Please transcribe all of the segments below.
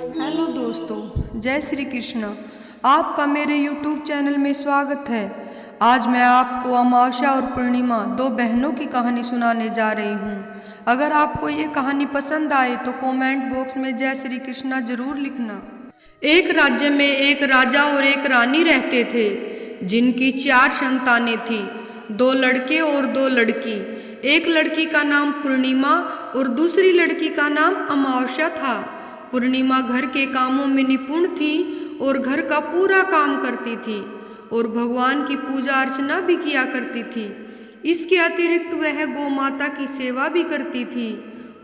Hello दोस्तों, जय श्री कृष्ण। आपका मेरे YouTube चैनल में स्वागत है। आज मैं आपको अमावस्या और पूर्णिमा दो बहनों की कहानी सुनाने जा रही हूँ। अगर आपको ये कहानी पसंद आए तो कमेंट बॉक्स में जय श्री कृष्णा जरूर लिखना। एक राज्य में एक राजा और एक रानी रहते थे, जिनकी 4 संतानें थी, 2 लड़के और 2 लड़की। एक लड़की का नाम पूर्णिमा और दूसरी लड़की का नाम अमावस्या था। पूर्णिमा घर के कामों में निपुण थी और घर का पूरा काम करती थी और भगवान की पूजा अर्चना भी किया करती थी। इसके अतिरिक्त वह गौ माता की सेवा भी करती थी।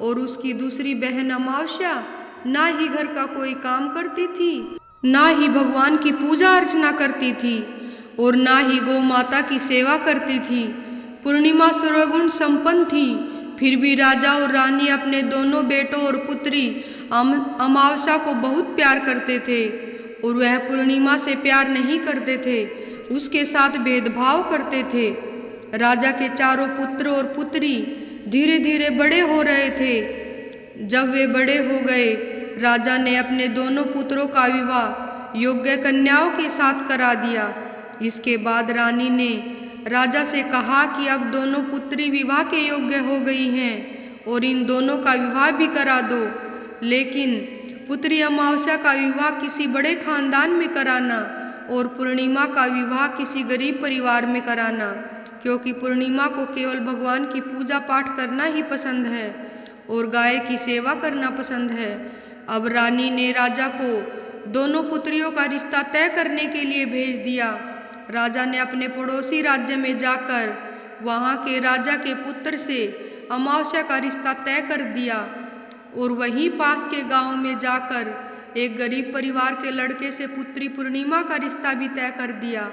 और उसकी दूसरी बहन अमावस्या ना ही घर का कोई काम करती थी, ना ही भगवान की पूजा अर्चना करती थी और ना ही गौ माता की सेवा करती थी। पूर्णिमा सर्वगुण संपन्न थी, फिर भी राजा और रानी अपने दोनों बेटों और पुत्री अमावस्या को बहुत प्यार करते थे और वह पूर्णिमा से प्यार नहीं करते थे, उसके साथ भेदभाव करते थे। राजा के चारों पुत्र और पुत्री धीरे धीरे बड़े हो रहे थे। जब वे बड़े हो गए, राजा ने अपने दोनों पुत्रों का विवाह योग्य कन्याओं के साथ करा दिया। इसके बाद रानी ने राजा से कहा कि अब दोनों पुत्री विवाह के योग्य हो गई हैं और इन दोनों का विवाह भी करा दो। लेकिन पुत्री अमावस्या का विवाह किसी बड़े खानदान में कराना और पूर्णिमा का विवाह किसी गरीब परिवार में कराना, क्योंकि पूर्णिमा को केवल भगवान की पूजा पाठ करना ही पसंद है और गाय की सेवा करना पसंद है। अब रानी ने राजा को दोनों पुत्रियों का रिश्ता तय करने के लिए भेज दिया। राजा ने अपने पड़ोसी राज्य में जाकर वहाँ के राजा के पुत्र से अमावस्या का रिश्ता तय कर दिया और वहीं पास के गांव में जाकर एक गरीब परिवार के लड़के से पुत्री पूर्णिमा का रिश्ता भी तय कर दिया।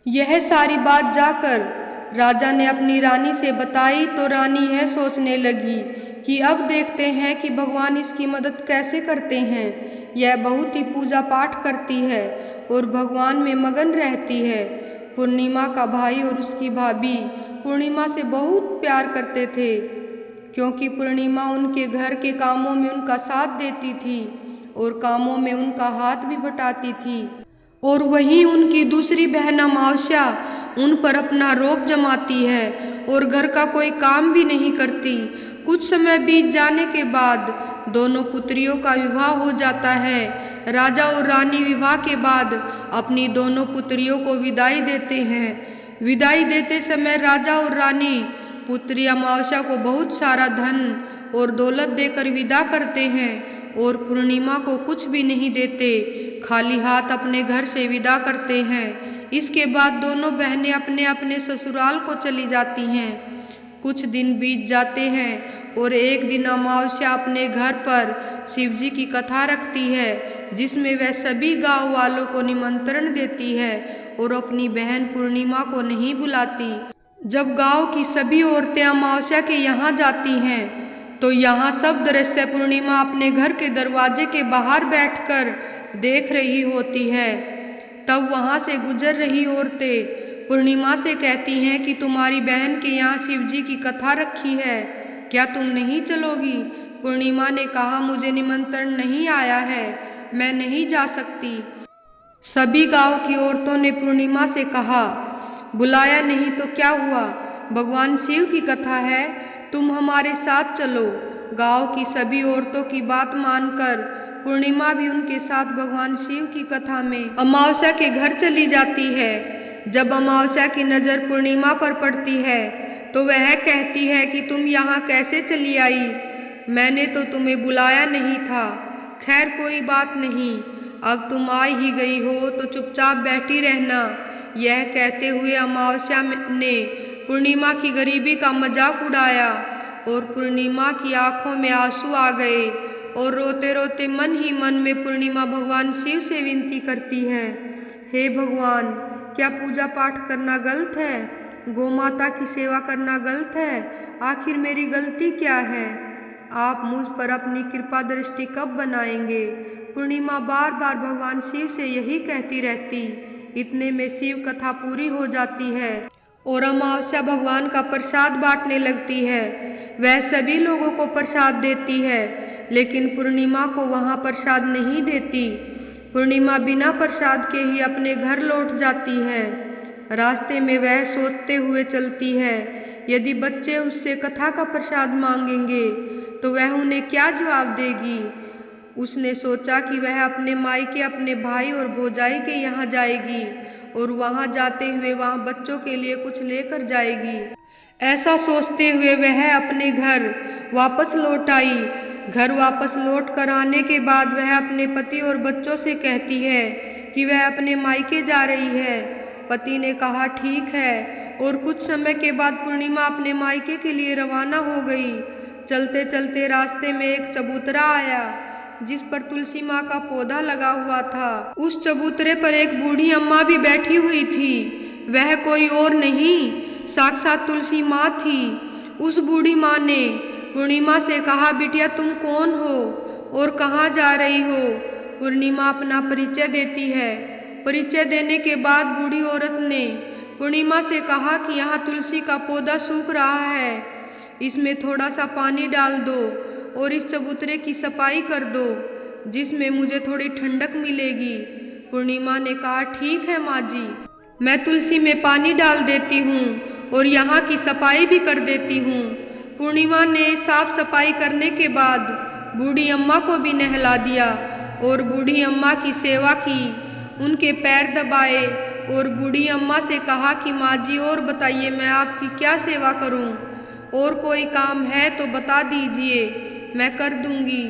यह सारी बात जाकर राजा ने अपनी रानी से बताई तो रानी यह सोचने लगी कि अब देखते हैं कि भगवान इसकी मदद कैसे करते हैं। यह बहुत ही पूजा पाठ करती है और भगवान में मगन रहती है। पूर्णिमा का भाई और उसकी भाभी पूर्णिमा से बहुत प्यार करते थे, क्योंकि पूर्णिमा उनके घर के कामों में उनका साथ देती थी और कामों में उनका हाथ भी बटाती थी। और वहीं उनकी दूसरी बहन अमावस्या उन पर अपना रोब जमाती है और घर का कोई काम भी नहीं करती। कुछ समय बीत जाने के बाद दोनों पुत्रियों का विवाह हो जाता है। राजा और रानी विवाह के बाद अपनी दोनों पुत्रियों को विदाई देते हैं। विदाई देते समय राजा और रानी पुत्री अमावस्या को बहुत सारा धन और दौलत देकर विदा करते हैं और पूर्णिमा को कुछ भी नहीं देते, खाली हाथ अपने घर से विदा करते हैं। इसके बाद दोनों बहनें अपने अपने ससुराल को चली जाती हैं। कुछ दिन बीत जाते हैं और एक दिन अमावस्या अपने घर पर शिवजी की कथा रखती है, जिसमें वह सभी गांव वालों को निमंत्रण देती है और अपनी बहन पूर्णिमा को नहीं बुलाती। जब गांव की सभी औरतें अमावस्या के यहाँ जाती हैं तो यहाँ सब दृश्य पूर्णिमा अपने घर के दरवाजे के बाहर बैठकर देख रही होती है। तब वहाँ से गुजर रही औरतें पूर्णिमा से कहती हैं कि तुम्हारी बहन के यहाँ शिवजी की कथा रखी है, क्या तुम नहीं चलोगी? पूर्णिमा ने कहा, मुझे निमंत्रण नहीं आया है, मैं नहीं जा सकती। सभी गांव की औरतों ने पूर्णिमा से कहा, बुलाया नहीं तो क्या हुआ, भगवान शिव की कथा है, तुम हमारे साथ चलो। गांव की सभी औरतों की बात मानकर पूर्णिमा भी उनके साथ भगवान शिव की कथा में अमावस्या के घर चली जाती है। जब अमावस्या की नज़र पूर्णिमा पर पड़ती है तो वह कहती है कि तुम यहाँ कैसे चली आई, मैंने तो तुम्हें बुलाया नहीं था। खैर कोई बात नहीं, अब तुम आ ही गई हो तो चुपचाप बैठी रहना। यह कहते हुए अमावस्या ने पूर्णिमा की गरीबी का मजाक उड़ाया और पूर्णिमा की आंखों में आंसू आ गए और रोते रोते मन ही मन में पूर्णिमा भगवान शिव से विनती करती है, हे भगवान, क्या पूजा पाठ करना गलत है? गौ माता की सेवा करना गलत है? आखिर मेरी गलती क्या है? आप मुझ पर अपनी कृपा दृष्टि कब बनाएंगे? पूर्णिमा बार बार भगवान शिव से यही कहती रहती। इतने में शिव कथा पूरी हो जाती है और अमावस्या भगवान का प्रसाद बांटने लगती है। वह सभी लोगों को प्रसाद देती है। लेकिन पूर्णिमा को वहाँ प्रसाद नहीं देती। पूर्णिमा बिना प्रसाद के ही अपने घर लौट जाती है। रास्ते में वह सोचते हुए चलती है, यदि बच्चे उससे कथा का प्रसाद मांगेंगे तो वह उन्हें क्या जवाब देगी। उसने सोचा कि वह अपने मायके अपने भाई और भौजाई के यहाँ जाएगी और वहाँ जाते हुए वहाँ बच्चों के लिए कुछ लेकर जाएगी। ऐसा सोचते हुए वह अपने घर वापस लौट आई। घर वापस लौट कर आने के बाद वह अपने पति और बच्चों से कहती है कि वह अपने मायके जा रही है। पति ने कहा ठीक है, और कुछ समय के बाद पूर्णिमा अपने मायके के लिए रवाना हो गई। चलते चलते रास्ते में एक चबूतरा आया जिस पर तुलसी माँ का पौधा लगा हुआ था। उस चबूतरे पर एक बूढ़ी अम्मा भी बैठी हुई थी। वह कोई और नहीं, साक्षात तुलसी माँ थी। उस बूढ़ी माँ ने पूर्णिमा से कहा, बिटिया तुम कौन हो और कहाँ जा रही हो। पूर्णिमा अपना परिचय देती है। परिचय देने के बाद बूढ़ी औरत ने पूर्णिमा से कहा कि यहाँ तुलसी का पौधा सूख रहा है, इसमें थोड़ा सा पानी डाल दो और इस चबूतरे की सफाई कर दो, जिसमें मुझे थोड़ी ठंडक मिलेगी। पूर्णिमा ने कहा ठीक है माँ जी, मैं तुलसी में पानी डाल देती हूँ और यहाँ की सफाई भी कर देती हूँ। पूर्णिमा ने साफ सफाई करने के बाद बूढ़ी अम्मा को भी नहला दिया और बूढ़ी अम्मा की सेवा की, उनके पैर दबाए और बूढ़ी अम्मा से कहा कि माँ जी और बताइए मैं आपकी क्या सेवा करूँ, और कोई काम है तो बता दीजिए, मैं कर दूंगी।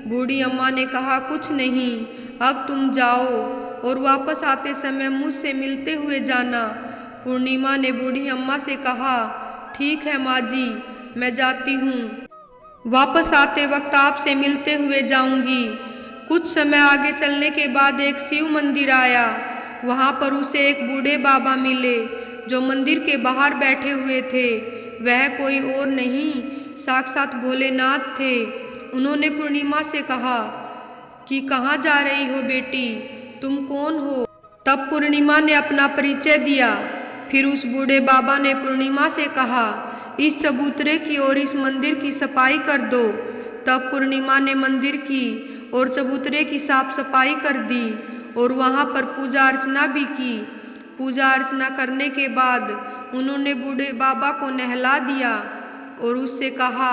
बूढ़ी अम्मा ने कहा कुछ नहीं, अब तुम जाओ और वापस आते समय मुझसे मिलते हुए जाना। पूर्णिमा ने बूढ़ी अम्मा से कहा ठीक है माँ जी, मैं जाती हूँ, वापस आते वक्त आपसे मिलते हुए जाऊंगी। कुछ समय आगे चलने के बाद एक शिव मंदिर आया। वहाँ पर उसे एक बूढ़े बाबा मिले जो मंदिर के बाहर बैठे हुए थे। वह कोई और नहीं, साक्षात भोलेनाथ थे। उन्होंने पूर्णिमा से कहा कि कहाँ जा रही हो बेटी, तुम कौन हो। तब पूर्णिमा ने अपना परिचय दिया। फिर उस बूढ़े बाबा ने पूर्णिमा से कहा इस चबूतरे की और इस मंदिर की सफाई कर दो। तब पूर्णिमा ने मंदिर की और चबूतरे की साफ सफाई कर दी और वहाँ पर पूजा अर्चना भी की। पूजा अर्चना करने के बाद उन्होंने बूढ़े बाबा को नहला दिया और उससे कहा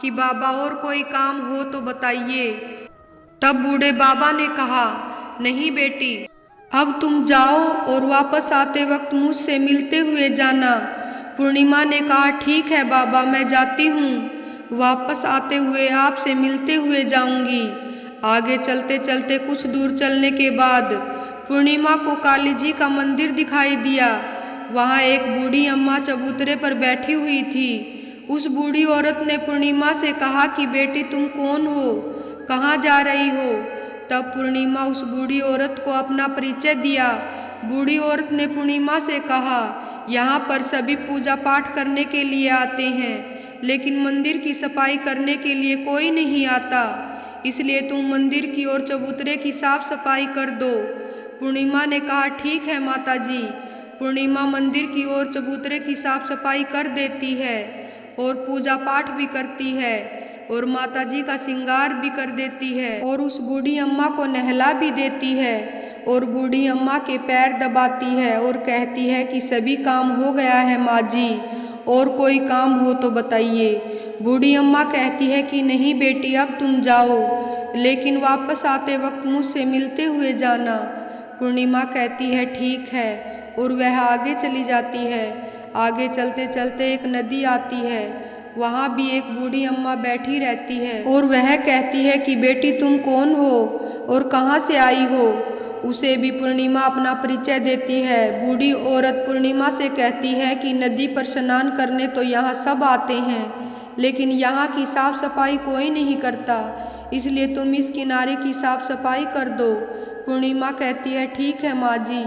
कि बाबा और कोई काम हो तो बताइए। तब बूढ़े बाबा ने कहा नहीं बेटी, अब तुम जाओ और वापस आते वक्त मुझसे मिलते हुए जाना। पूर्णिमा ने कहा ठीक है बाबा, मैं जाती हूँ, वापस आते हुए आपसे मिलते हुए जाऊंगी। आगे चलते चलते कुछ दूर चलने के बाद पूर्णिमा को काली जी का मंदिर दिखाई दिया। वहाँ एक बूढ़ी अम्मा चबूतरे पर बैठी हुई थी। उस बूढ़ी औरत ने पूर्णिमा से कहा कि बेटी तुम कौन हो, कहाँ जा रही हो। तब पूर्णिमा उस बूढ़ी औरत को अपना परिचय दिया। बूढ़ी औरत ने पूर्णिमा से कहा यहाँ पर सभी पूजा पाठ करने के लिए आते हैं, लेकिन मंदिर की सफाई करने के लिए कोई नहीं आता, इसलिए तुम मंदिर की और चबूतरे की साफ सफाई कर दो। पूर्णिमा ने कहा ठीक है माता जी। पूर्णिमा मंदिर की और चबूतरे की साफ सफाई कर देती है और पूजा पाठ भी करती है और माता जी का श्रृंगार भी कर देती है और उस बूढ़ी अम्मा को नहला भी देती है और बूढ़ी अम्मा के पैर दबाती है और कहती है कि सभी काम हो गया है माँ जी, और कोई काम हो तो बताइए। बूढ़ी अम्मा कहती है कि नहीं बेटी, अब तुम जाओ, लेकिन वापस आते वक्त मुझसे मिलते हुए जाना। पूर्णिमा कहती है ठीक है, और वह आगे चली जाती है। आगे चलते चलते एक नदी आती है। वहाँ भी एक बूढ़ी अम्मा बैठी रहती है और वह कहती है कि बेटी तुम कौन हो और कहाँ से आई हो। उसे भी पूर्णिमा अपना परिचय देती है। बूढ़ी औरत पूर्णिमा से कहती है कि नदी पर स्नान करने तो यहाँ सब आते हैं, लेकिन यहाँ की साफ सफाई कोई नहीं करता, इसलिए तुम इस किनारे की साफ सफाई कर दो। पूर्णिमा कहती है ठीक है माँ जी,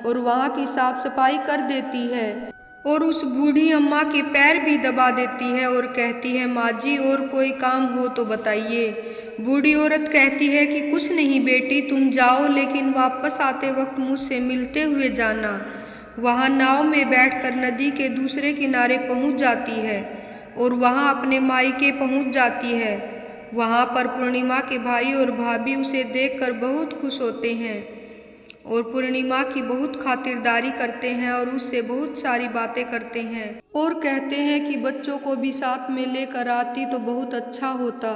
और वहाँ की साफ सफाई कर देती है और उस बूढ़ी अम्मा के पैर भी दबा देती है और कहती है माँ जी और कोई काम हो तो बताइए। बूढ़ी औरत कहती है कि कुछ नहीं बेटी, तुम जाओ, लेकिन वापस आते वक्त मुझसे मिलते हुए जाना। वहाँ नाव में बैठकर नदी के दूसरे किनारे पहुँच जाती है और वहाँ अपने मायके पहुँच जाती है। वहाँ पर पूर्णिमा के भाई और भाभी उसे देखकर बहुत खुश होते हैं और पूर्णिमा की बहुत खातिरदारी करते हैं और उससे बहुत सारी बातें करते हैं और कहते हैं कि बच्चों को भी साथ में लेकर आती तो बहुत अच्छा होता।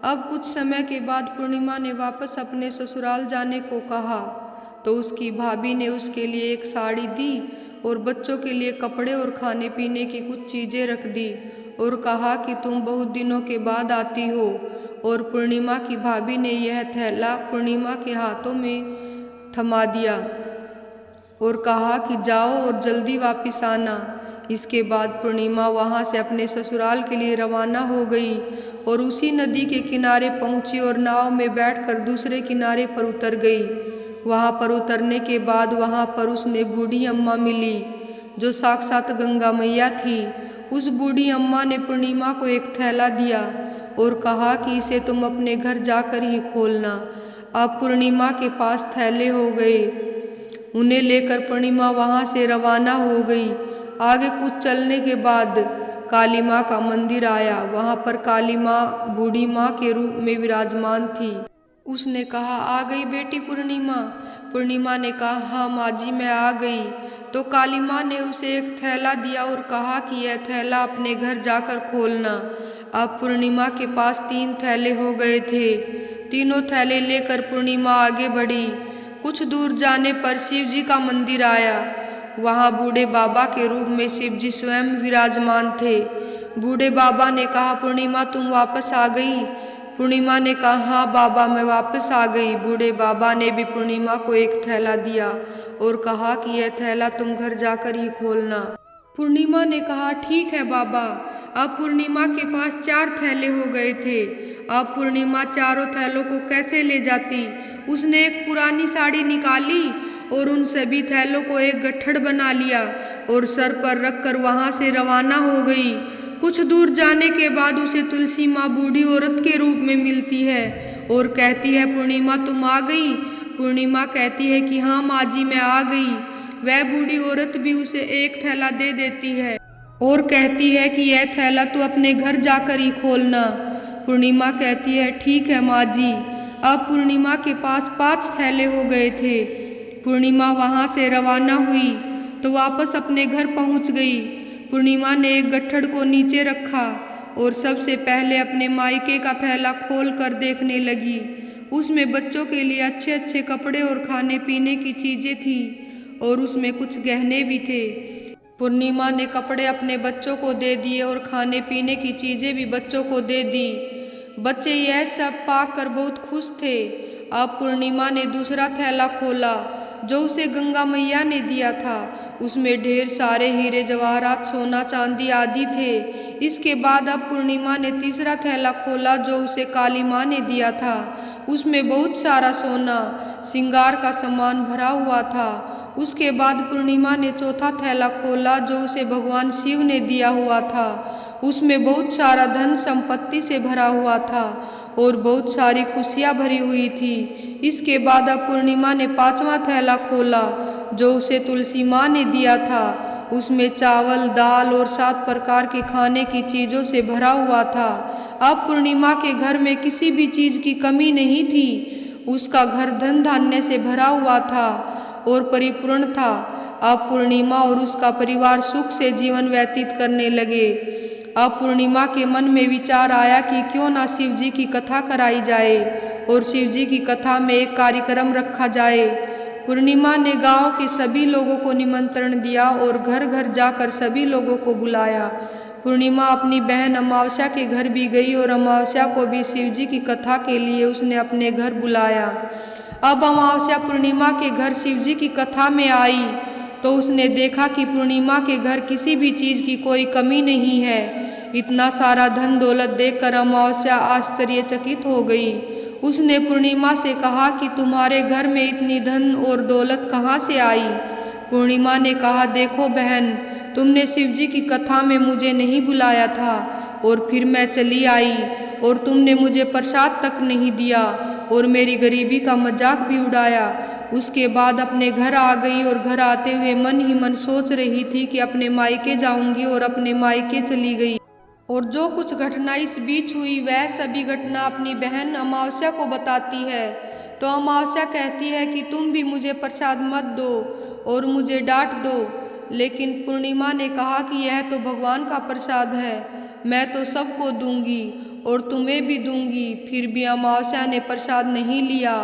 अब कुछ समय के बाद पूर्णिमा ने वापस अपने ससुराल जाने को कहा तो उसकी भाभी ने उसके लिए एक साड़ी दी और बच्चों के लिए कपड़े और खाने पीने की कुछ चीज़ें रख दी और कहा कि तुम बहुत दिनों के बाद आती हो। और पूर्णिमा की भाभी ने यह थैला पूर्णिमा के हाथों में थमा दिया और कहा कि जाओ और जल्दी वापस आना। इसके बाद पूर्णिमा वहाँ से अपने ससुराल के लिए रवाना हो गई और उसी नदी के किनारे पहुँची और नाव में बैठकर दूसरे किनारे पर उतर गई। वहाँ पर उतरने के बाद वहाँ पर उसने बूढ़ी अम्मा मिली जो साक्षात गंगा मैया थी। उस बूढ़ी अम्मा ने पूर्णिमा को एक थैला दिया और कहा कि इसे तुम अपने घर जाकर ही खोलना। अब पूर्णिमा के पास थैले हो गए। उन्हें लेकर पूर्णिमा वहाँ से रवाना हो गई। आगे कुछ चलने के बाद काली माँ का मंदिर आया। वहाँ पर काली माँ बूढ़ी माँ के रूप में विराजमान थी। उसने कहा, आ गई बेटी पूर्णिमा। पूर्णिमा ने कहा, हाँ माँ जी मैं आ गई। तो काली माँ ने उसे एक थैला दिया और कहा कि यह थैला अपने घर जाकर खोलना। अब पूर्णिमा के पास 3 थैले हो गए थे। तीनों थैले लेकर पूर्णिमा आगे बढ़ी। कुछ दूर जाने पर शिव जी का मंदिर आया। वहाँ बूढ़े बाबा के रूप में शिव जी स्वयं विराजमान थे। बूढ़े बाबा ने कहा, पूर्णिमा तुम वापस आ गई। पूर्णिमा ने कहा, हाँ बाबा मैं वापस आ गई। बूढ़े बाबा ने भी पूर्णिमा को एक थैला दिया और कहा कि यह थैला तुम घर जाकर ही खोलना। पूर्णिमा ने कहा, ठीक है बाबा। अब पूर्णिमा के पास 4 थैले हो गए थे। अब पूर्णिमा चारों थैलों को कैसे ले जाती। उसने एक पुरानी साड़ी निकाली और उन सभी थैलों को एक गट्ठड़ बना लिया और सर पर रखकर वहाँ से रवाना हो गई। कुछ दूर जाने के बाद उसे तुलसी माँ बूढ़ी औरत के रूप में मिलती है और कहती है, पूर्णिमा तुम आ गई। पूर्णिमा कहती है कि हाँ माँ जी मैं आ गई। वह बूढ़ी औरत भी उसे एक थैला दे देती है और कहती है कि यह थैला तू अपने घर जाकर ही खोलना। पूर्णिमा कहती है, ठीक है माँ जी। अब पूर्णिमा के पास 5 थैले हो गए थे। पूर्णिमा वहाँ से रवाना हुई तो वापस अपने घर पहुँच गई। पूर्णिमा ने एक गट्ठड़ को नीचे रखा और सबसे पहले अपने मायके का थैला खोल कर देखने लगी। उसमें बच्चों के लिए अच्छे अच्छे कपड़े और खाने पीने की चीज़ें थी और उसमें कुछ गहने भी थे। पूर्णिमा ने कपड़े अपने बच्चों को दे दिए और खाने पीने की चीज़ें भी बच्चों को दे दी। बच्चे यह सब पाकर बहुत खुश थे। अब पूर्णिमा ने दूसरा थैला खोला जो उसे गंगा मैया ने दिया था। उसमें ढेर सारे हीरे जवाहरात सोना चांदी आदि थे। इसके बाद अब पूर्णिमा ने तीसरा थैला खोला जो उसे काली माँ ने दिया था। उसमें बहुत सारा सोना श्रृंगार का सामान भरा हुआ था। उसके बाद पूर्णिमा ने चौथा थैला खोला जो उसे भगवान शिव ने दिया हुआ था। उसमें बहुत सारा धन संपत्ति से भरा हुआ था और बहुत सारी खुशियाँ भरी हुई थी। इसके बाद अब पूर्णिमा ने 5वां थैला खोला जो उसे तुलसी माँ ने दिया था। उसमें चावल दाल और 7 प्रकार के खाने की चीज़ों से भरा हुआ था। अब पूर्णिमा के घर में किसी भी चीज़ की कमी नहीं थी। उसका घर धन धान्य से भरा हुआ था और परिपूर्ण था। अब पूर्णिमा और उसका परिवार सुख से जीवन व्यतीत करने लगे। अब पूर्णिमा के मन में विचार आया कि क्यों ना शिव जी की कथा कराई जाए और शिव जी की कथा में एक कार्यक्रम रखा जाए। पूर्णिमा ने गांव के सभी लोगों को निमंत्रण दिया और घर घर जाकर सभी लोगों को बुलाया। पूर्णिमा अपनी बहन अमावस्या के घर भी गई और अमावस्या को भी शिव जी की कथा के लिए उसने अपने घर बुलाया। अब अमावस्या पूर्णिमा के घर शिव जी की कथा में आई तो उसने देखा कि पूर्णिमा के घर किसी भी चीज़ की कोई कमी नहीं है। इतना सारा धन दौलत देखकर अमावस्या आश्चर्यचकित हो गई। उसने पूर्णिमा से कहा कि तुम्हारे घर में इतनी धन और दौलत कहाँ से आई। पूर्णिमा ने कहा, देखो बहन, तुमने शिव जी की कथा में मुझे नहीं बुलाया था और फिर मैं चली आई और तुमने मुझे प्रसाद तक नहीं दिया और मेरी गरीबी का मजाक भी उड़ाया। उसके बाद अपने घर आ गई और घर आते हुए मन ही मन सोच रही थी कि अपने मायके जाऊंगी और अपने मायके चली गई। और जो कुछ घटना इस बीच हुई वह सभी घटना अपनी बहन अमावस्या को बताती है। तो अमावस्या कहती है कि तुम भी मुझे प्रसाद मत दो और मुझे डांट दो, लेकिन पूर्णिमा ने कहा कि यह तो भगवान का प्रसाद है, मैं तो सबको दूंगी और तुम्हें भी दूंगी। फिर भी अमावस्या ने प्रसाद नहीं लिया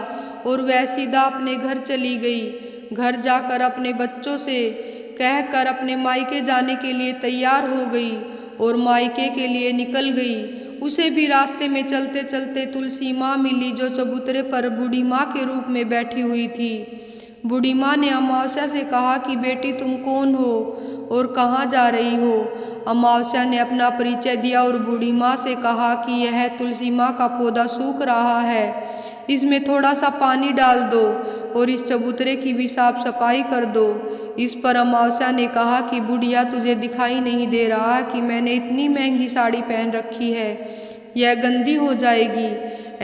और वह सीधा अपने घर चली गई। घर जाकर अपने बच्चों से कहकर अपने मायके जाने के लिए तैयार हो गई और मायके के लिए निकल गई। उसे भी रास्ते में चलते चलते तुलसी माँ मिली, जो चबूतरे पर बूढ़ी माँ के रूप में बैठी हुई थी। बूढ़ी माँ ने अमावस्या से कहा कि बेटी तुम कौन हो और कहाँ जा रही हो। अमावस्या ने अपना परिचय दिया और बूढ़ी माँ से कहा कि यह तुलसी माँ का पौधा सूख रहा है, इसमें थोड़ा सा पानी डाल दो और इस चबूतरे की भी साफ सफाई कर दो। इस पर अमावस्या ने कहा कि बुढ़िया तुझे दिखाई नहीं दे रहा कि मैंने इतनी महंगी साड़ी पहन रखी है, यह गंदी हो जाएगी।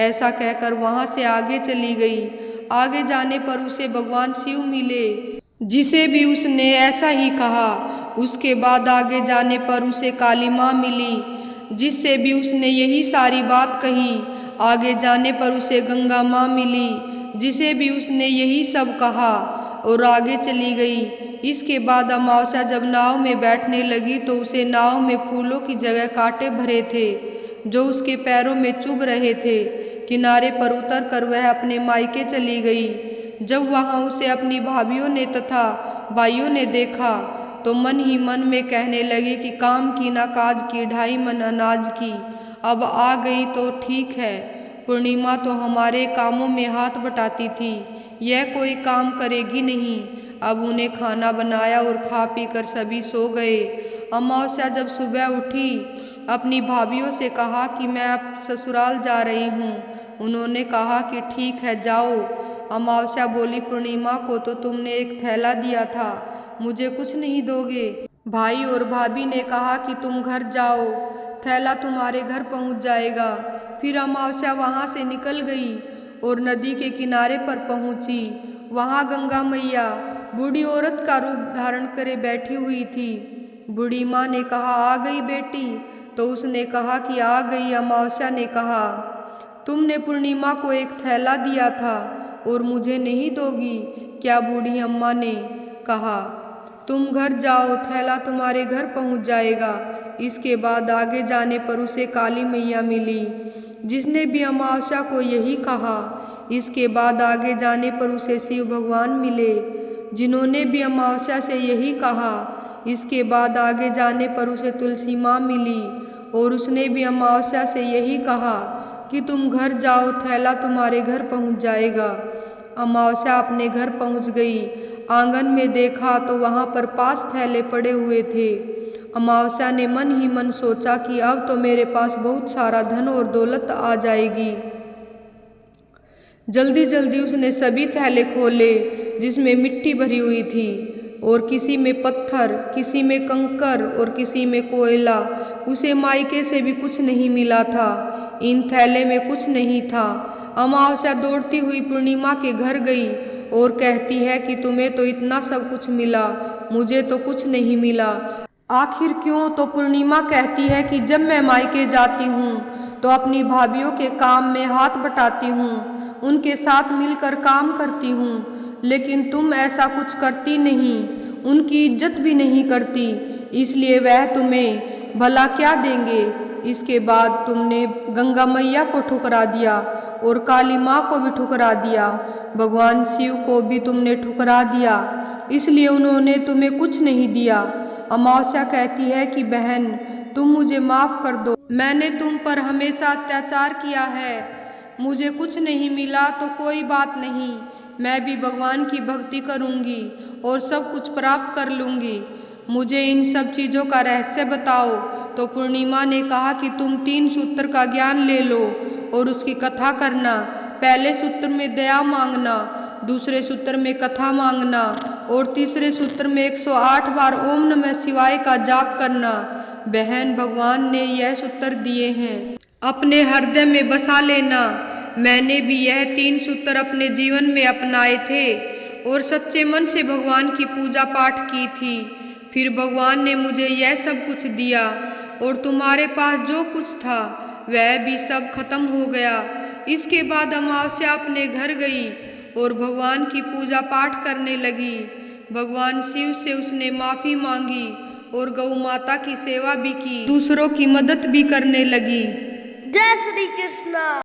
ऐसा कहकर वहाँ से आगे चली गई। आगे जाने पर उसे भगवान शिव मिले, जिसे भी उसने ऐसा ही कहा। उसके बाद आगे जाने पर उसे काली माँ मिली, जिससे भी उसने यही सारी बात कही। आगे जाने पर उसे गंगा माँ मिली, जिसे भी उसने यही सब कहा और आगे चली गई। इसके बाद अमावस्या जब नाव में बैठने लगी तो उसे नाव में फूलों की जगह कांटे भरे थे, जो उसके पैरों में चुभ रहे थे। किनारे पर उतर कर वह अपने मायके चली गई। जब वहाँ उसे अपनी भाभियों ने तथा भाइयों ने देखा तो मन ही मन में कहने लगे कि काम की ना काज की, 2.5 मन अनाज की। अब आ गई तो ठीक है, पूर्णिमा तो हमारे कामों में हाथ बटाती थी, यह कोई काम करेगी नहीं। अब उन्हें खाना बनाया और खा पी कर सभी सो गए। अमावस्या जब सुबह उठी, अपनी भाभियों से कहा कि मैं अब ससुराल जा रही हूँ। उन्होंने कहा कि ठीक है जाओ। अमावस्या बोली, पूर्णिमा को तो तुमने एक थैला दिया था, मुझे कुछ नहीं दोगे? भाई और भाभी ने कहा कि तुम घर जाओ, थैला तुम्हारे घर पहुंच जाएगा। फिर अमावस्या वहां से निकल गई और नदी के किनारे पर पहुंची। वहां गंगा मैया बूढ़ी औरत का रूप धारण करे बैठी हुई थी। बूढ़ी माँ ने कहा, आ गई बेटी? तो उसने कहा कि आ गई। अमावस्या ने कहा, तुमने पूर्णिमा को एक थैला दिया था और मुझे नहीं दोगी क्या? बूढ़ी अम्मा ने कहा, तुम घर जाओ, थैला तुम्हारे घर पहुंच जाएगा। इसके बाद आगे जाने पर उसे काली मैया मिली, जिसने भी अमावस्या को यही कहा। इसके बाद आगे जाने पर उसे शिव भगवान मिले, जिन्होंने भी अमावस्या से यही कहा। इसके बाद आगे जाने पर उसे तुलसी माँ मिली और उसने भी अमावस्या से यही कहा कि तुम घर जाओ, थैला तुम्हारे घर पहुंच जाएगा। अमावस्या अपने घर पहुंच गई। आंगन में देखा तो वहां पर 5 थैले पड़े हुए थे। अमावस्या ने मन ही मन सोचा कि अब तो मेरे पास बहुत सारा धन और दौलत आ जाएगी। जल्दी जल्दी उसने सभी थैले खोले, जिसमें मिट्टी भरी हुई थी और किसी में पत्थर, किसी में कंकर और किसी में कोयला। उसे मायके से भी कुछ नहीं मिला था, इन थैले में कुछ नहीं था। अमावस्या दौड़ती हुई पूर्णिमा के घर गई और कहती है कि तुम्हें तो इतना सब कुछ मिला, मुझे तो कुछ नहीं मिला। आखिर क्यों? तो पूर्णिमा कहती है कि जब मैं मायके जाती हूँ तो अपनी भाभियों के काम में हाथ बटाती हूँ, उनके साथ मिलकर काम करती हूँ, लेकिन तुम ऐसा कुछ करती नहीं, उनकी इज्जत भी नहीं करती, इसलिए वह तुम्हें भला क्या देंगे। इसके बाद तुमने गंगा मैया को ठुकरा दिया और काली माँ को भी ठुकरा दिया, भगवान शिव को भी तुमने ठुकरा दिया, इसलिए उन्होंने तुम्हें कुछ नहीं दिया। अमावस्या कहती है कि बहन तुम मुझे माफ़ कर दो, मैंने तुम पर हमेशा अत्याचार किया है, मुझे कुछ नहीं मिला तो कोई बात नहीं, मैं भी भगवान की भक्ति करूँगी और सब कुछ प्राप्त कर लूँगी, मुझे इन सब चीज़ों का रहस्य बताओ। तो पूर्णिमा ने कहा कि तुम 3 सूत्र का ज्ञान ले लो और उसकी कथा करना। पहले सूत्र में दया मांगना, दूसरे सूत्र में कथा मांगना और तीसरे सूत्र में 108 बार ओम नमः शिवाय का जाप करना। बहन, भगवान ने यह सूत्र दिए हैं, अपने हृदय में बसा लेना। मैंने भी यह 3 सूत्र अपने जीवन में अपनाए थे और सच्चे मन से भगवान की पूजा पाठ की थी, फिर भगवान ने मुझे यह सब कुछ दिया। और तुम्हारे पास जो कुछ था वह भी सब खत्म हो गया। इसके बाद अमावस्या अपने घर गई और भगवान की पूजा पाठ करने लगी। भगवान शिव से उसने माफ़ी मांगी और गौ माता की सेवा भी की, दूसरों की मदद भी करने लगी। जय श्री कृष्ण।